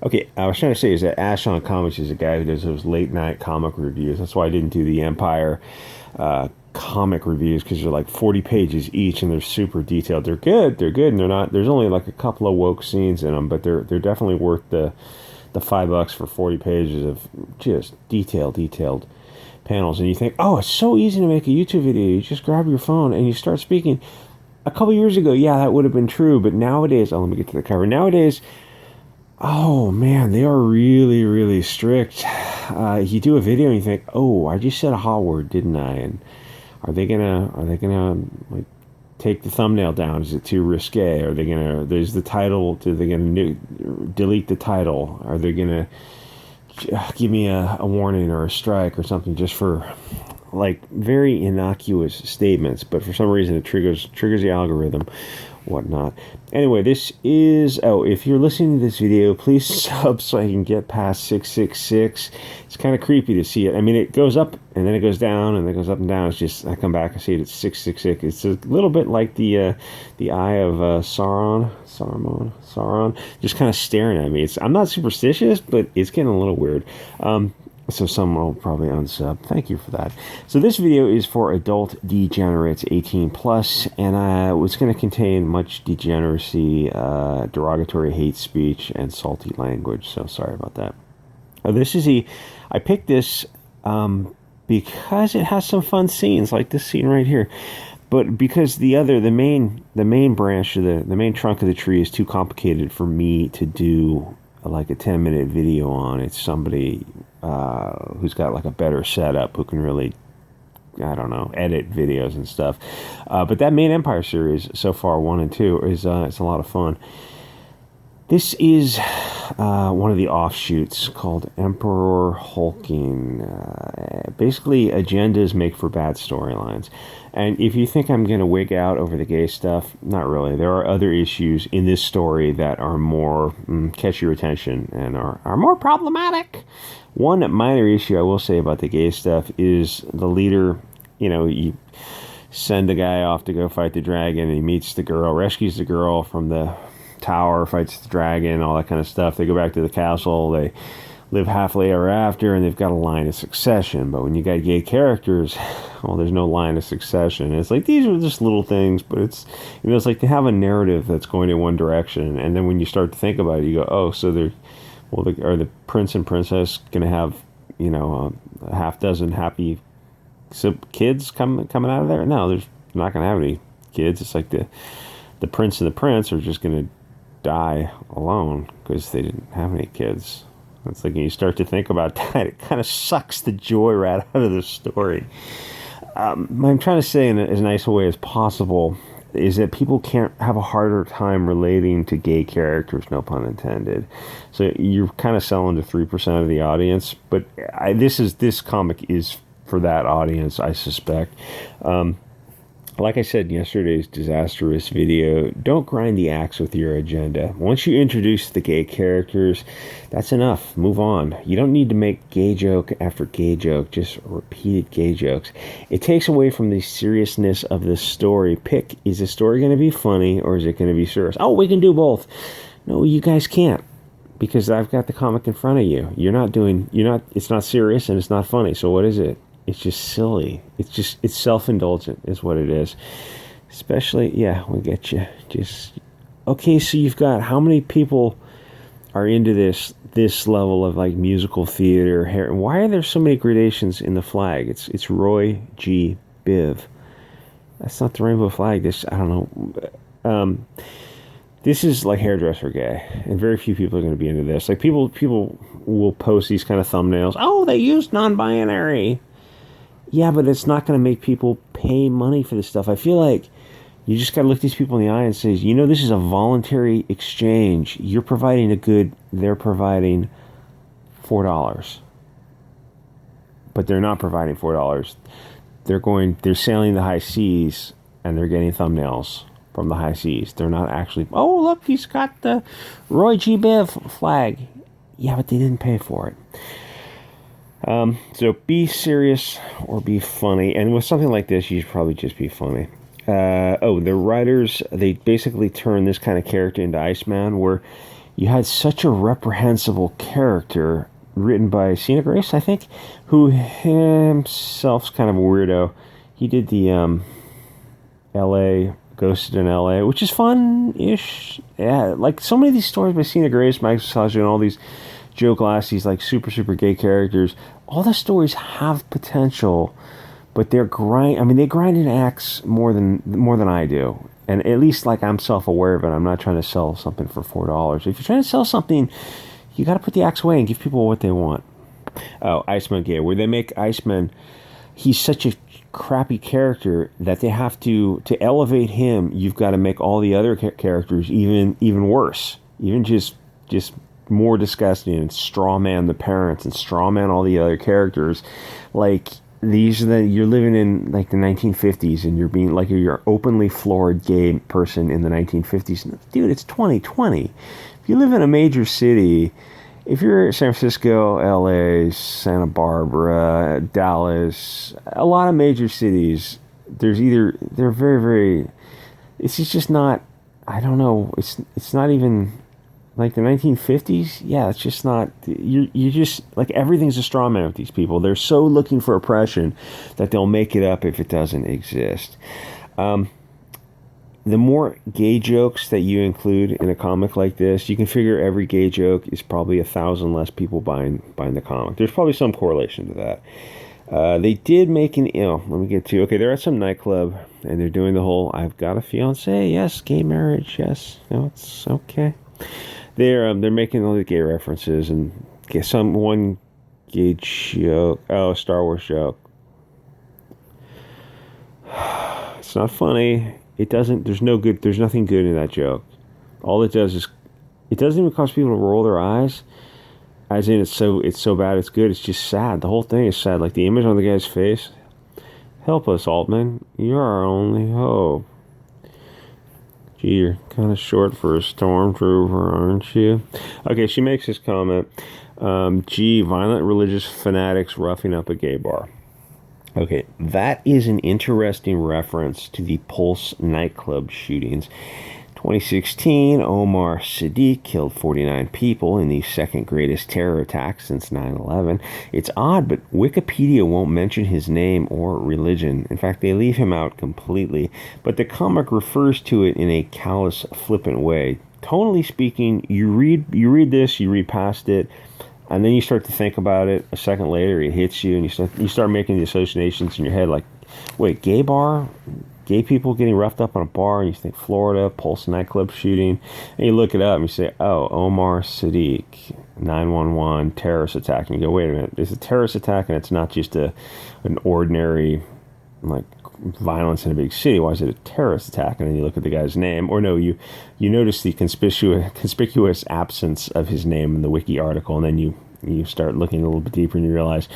Okay, I was trying to say is that Ash on Comics is a guy who does those late night comic reviews. That's why I didn't do the Empire comic reviews, because they're like 40 pages each and they're super detailed. They're good, and they're not. There's only like a couple of woke scenes in them, but they're definitely worth the $5 for 40 pages of just detailed panels. And you think, oh, it's so easy to make a YouTube video. You just grab your phone and you start speaking. A couple years ago, yeah, that would have been true, but nowadays, let me get to the cover. Nowadays, oh man, they are really, really strict. You do a video and you think, oh, I just said a hot word, didn't I? And are they gonna like take the thumbnail down? Is it too risque? Are they gonna? There's the title. Are they gonna delete the title? Are they gonna give me a warning or a strike or something just for like very innocuous statements? But for some reason, it triggers the algorithm, whatnot. Anyway, this is, if you're listening to this video, please sub so I can get past 666. It's kind of creepy to see it. I mean, it goes up and then it goes down and then it goes up and down. It's just, I come back and see it at 666. It's a little bit like the eye of Sauron, just kind of staring at me. I'm not superstitious, but it's getting a little weird. So someone will probably unsub. Thank you for that. So this video is for adult degenerates 18 plus, and it's going to contain much degeneracy, derogatory hate speech, and salty language. So sorry about that. I picked this because it has some fun scenes, like this scene right here. But because the main branch of the main trunk of the tree is too complicated for me to do like a 10-minute video on. It's somebody who's got like a better setup, who can really, I don't know, edit videos and stuff. But that main Empire series so far, 1 and 2, is it's a lot of fun. This is one of the offshoots called Emperor Hulking. Basically, agendas make for bad storylines. And if you think I'm going to wig out over the gay stuff, not really. There are other issues in this story that are more catch your attention and are more problematic. One minor issue I will say about the gay stuff is the leader, you send the guy off to go fight the dragon, and he meets the girl, rescues the girl from the tower, fights the dragon, all that kind of stuff. They go back to the castle, they live happily ever after, and they've got a line of succession. But when you got gay characters, well, there's no line of succession. It's like, these are just little things, but it's like they have a narrative that's going in one direction, and then when you start to think about it, you go, oh, so are the prince and princess going to have, a half dozen happy kids coming out of there? No, there's not going to have any kids. It's like the prince and the prince are just going to die alone because they didn't have any kids. It's like when you start to think about that, it kind of sucks the joy right out of the story. I'm trying to say in as nice a way as possible is that people can't have a harder time relating to gay characters, no pun intended. So you're kind of selling to 3% of the audience, but this comic is for that audience, I suspect. Like I said in yesterday's disastrous video, don't grind the axe with your agenda. Once you introduce the gay characters, that's enough. Move on. You don't need to make gay joke after gay joke, just repeated gay jokes. It takes away from the seriousness of the story. Pick, is the story going to be funny or is it going to be serious? Oh, we can do both. No, you guys can't, because I've got the comic in front of you. It's not serious and it's not funny. So what is it? It's just silly. It's self-indulgent is what it is. Especially, yeah, we get you. Okay, so you've got, how many people are into this level of like musical theater? Why are there so many gradations in the flag? It's Roy G. Biv. That's not the rainbow flag. I don't know. This is like hairdresser gay, and very few people are going to be into this. Like people will post these kind of thumbnails. Oh, they used non-binary. Yeah, but it's not going to make people pay money for this stuff. I feel like you just got to look these people in the eye and say, this is a voluntary exchange. You're providing a good, they're providing $4. But they're not providing $4. They're sailing the high seas, and they're getting thumbnails from the high seas. They're not actually, oh, look, he's got the Roy G. Biv flag. Yeah, but they didn't pay for it. So be serious or be funny. And with something like this, you should probably just be funny. The writers, they basically turn this kind of character into Iceman, where, you had such a reprehensible character written by Sina Grace, I think, who himself's kind of a weirdo. He did the L.A. Ghosted in L.A., which is fun-ish. Yeah, like so many of these stories by Sina Grace, Mike Sasha, and all these Joe Glass, these like super gay characters. All the stories have potential, but they grind an axe more than I do. And at least like I'm self-aware of it. I'm not trying to sell something for $4. If you're trying to sell something, you got to put the axe away and give people what they want. Oh, Iceman Gay, where they make Iceman, he's such a crappy character that they have to elevate him. You've got to make all the other characters even worse, even just more disgusting, and strawman the parents and strawman all the other characters. Like you're living in like the 1950s, and you're being like you're openly floored gay person in the 1950s. Dude, it's 2020. If you live in a major city, if you're San Francisco, LA, Santa Barbara, Dallas, a lot of major cities, they're very, very, it's just not, I don't know, it's not even like the 1950s. Yeah, it's just not, you just, like everything's a straw man with these people. They're so looking for oppression that they'll make it up if it doesn't exist. The more gay jokes that you include in a comic like this, you can figure every gay joke is probably 1,000 less people buying the comic. There's probably some correlation to that. They did make let me get to, okay, they're at some nightclub, and they're doing the whole, I've got a fiance, yes, gay marriage, yes, no, it's okay. They're making all the gay references, and one gay joke, Star Wars joke. It's not funny. There's nothing good in that joke. All it does is, it doesn't even cause people to roll their eyes, as in it's so bad it's good. It's just sad. The whole thing is sad. Like the image on the guy's face. Help us, Altman. You're our only hope. Gee, you're kind of short for a stormtrooper, aren't you? Okay, she makes this comment. Violent religious fanatics roughing up a gay bar. Okay, that is an interesting reference to the Pulse nightclub shootings. 2016, Omar Sadiq killed 49 people in the second greatest terror attack since 9/11. It's odd, but Wikipedia won't mention his name or religion. In fact, they leave him out completely. But the comic refers to it in a callous, flippant way. Tonally speaking, you read this, you read past it, and then you start to think about it. A second later, it hits you, and you start making the associations in your head like, wait, gay bar? Gay people getting roughed up on a bar, and you think Florida, Pulse nightclub shooting, and you look it up, and you say, oh, Omar Sadiq, 911, terrorist attack. And you go, wait a minute, it's a terrorist attack, and it's not just an ordinary, like, violence in a big city. Why is it a terrorist attack? And then you look at the guy's name, or no, you notice the conspicuous absence of his name in the wiki article, and then you start looking a little bit deeper, and you realize,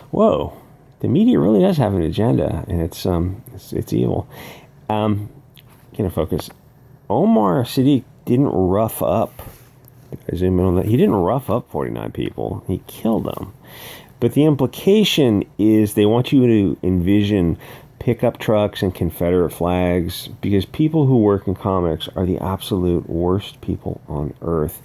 whoa, the media really does have an agenda, and it's evil. Gonna focus. Omar Sadiq didn't rough up. Zoom in on that. He didn't rough up 49 people. He killed them. But the implication is they want you to envision pickup trucks and Confederate flags, because people who work in comics are the absolute worst people on earth.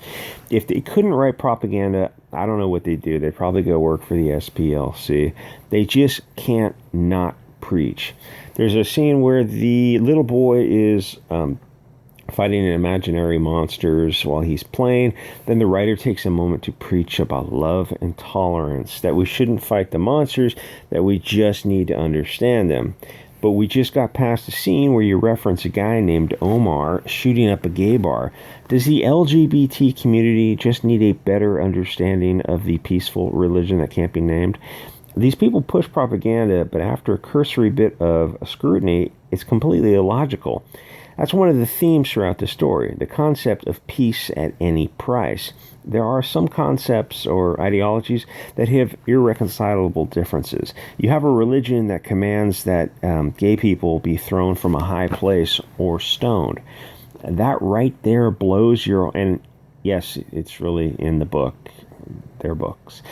If they couldn't write propaganda, I don't know what they'd do. They'd probably go work for the SPLC. They just can't not preach. There's a scene where the little boy is fighting imaginary monsters while he's playing. Then the writer takes a moment to preach about love and tolerance, that we shouldn't fight the monsters, that we just need to understand them. But we just got past a scene where you reference a guy named Omar shooting up a gay bar. Does the LGBT community just need a better understanding of the peaceful religion that can't be named? These people push propaganda, but after a cursory bit of scrutiny, it's completely illogical. That's one of the themes throughout the story, the concept of peace at any price. There are some concepts or ideologies that have irreconcilable differences. You have a religion that commands that gay people be thrown from a high place or stoned. That right there blows your... And yes, it's really in the book, their books.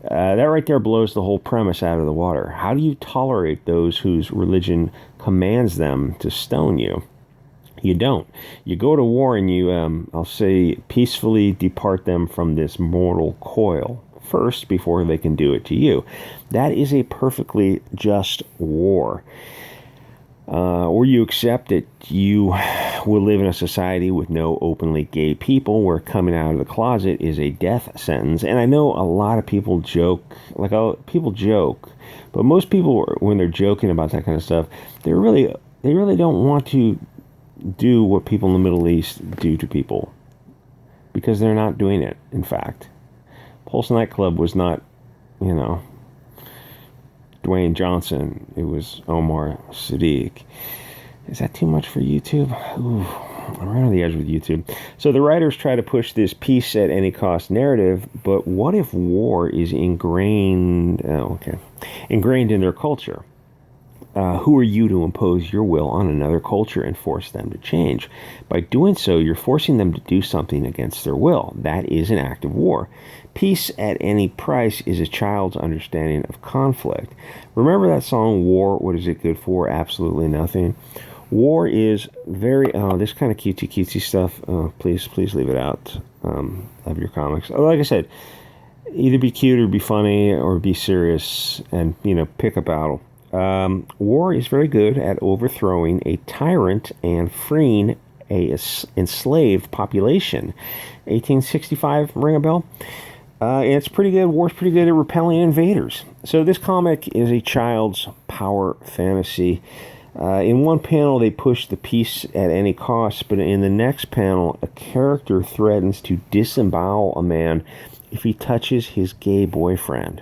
That right there blows the whole premise out of the water. How do you tolerate those whose religion commands them to stone you? You don't. You go to war and you, I'll say, peacefully depart them from this mortal coil first before they can do it to you. That is a perfectly just war. Or you accept that you will live in a society with no openly gay people where coming out of the closet is a death sentence. And I know a lot of people joke, people joke, but most people, when they're joking about that kind of stuff, they really don't want to do what people in the Middle East do to people, because they're not doing it. In fact, Pulse nightclub was not, Dwayne Johnson. It was Omar Sadiq. Is that too much for YouTube? Ooh, I'm right on the edge with YouTube. So the writers try to push this peace at any cost narrative, but what if war is ingrained in their culture? Who are you to impose your will on another culture and force them to change? By doing so, you're forcing them to do something against their will. That is an act of war. Peace at any price is a child's understanding of conflict. Remember that song, War, What Is It Good For? Absolutely Nothing. War is very, this kind of cutesy stuff, please leave it out of your comics. Like I said, either be cute or be funny or be serious and, pick a battle. War is very good at overthrowing a tyrant and freeing a enslaved population. 1865, ring a bell? It's pretty good. War's pretty good at repelling invaders. So this comic is a child's power fantasy. In one panel, they push the peace at any cost, but in the next panel, a character threatens to disembowel a man if he touches his gay boyfriend.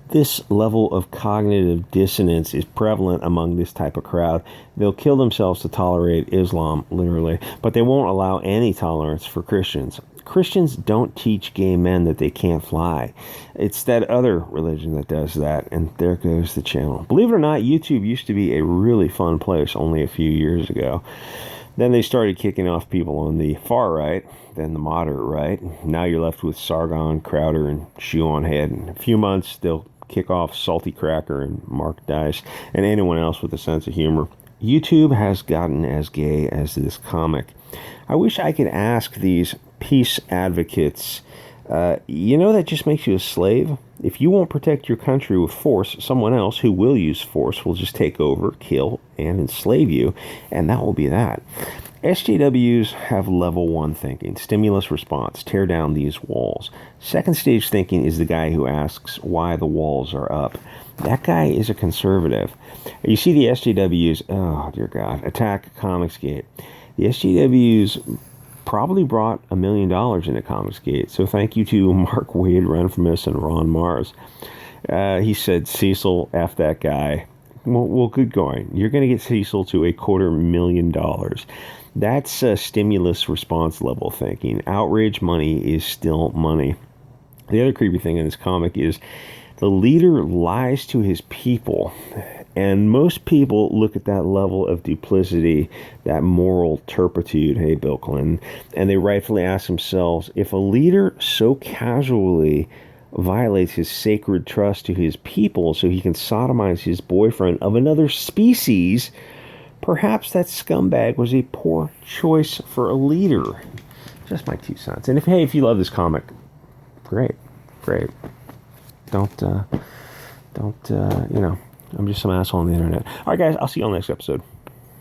This level of cognitive dissonance is prevalent among this type of crowd. They'll kill themselves to tolerate Islam, literally, but they won't allow any tolerance for Christians. Christians don't teach gay men that they can't fly. It's that other religion that does that, and there goes the channel. Believe it or not, YouTube used to be a really fun place only a few years ago. Then they started kicking off people on the far right, then the moderate right. Now you're left with Sargon, Crowder, and Shoe on Head. In a few months, they'll kick off Salty Cracker and Mark Dice and anyone else with a sense of humor. YouTube has gotten as gay as this comic. I wish I could ask these peace advocates, that just makes you a slave? If you won't protect your country with force, someone else who will use force will just take over, kill, and enslave you, and that will be that. SJWs have level 1 thinking, stimulus response, tear down these walls. Second stage thinking is the guy who asks why the walls are up. That guy is a conservative. You see the SJWs, oh dear God, attack Comicsgate. The SJWs probably brought $1 million into Comicsgate, so thank you to Mark Wade, Renfamous, and Ron Mars. He said, Cecil, F that guy. Well, good going. You're going to get Cecil to $250,000. That's stimulus response level thinking. Outrage money is still money. The other creepy thing in this comic is the leader lies to his people. And most people look at that level of duplicity, that moral turpitude, hey, Bill Clinton, and they rightfully ask themselves, if a leader so casually violates his sacred trust to his people so he can sodomize his boyfriend of another species, perhaps that scumbag was a poor choice for a leader. Just my 2 cents. And if you love this comic, great. Don't, I'm just some asshole on the internet. All right, guys, I'll see you on the next episode.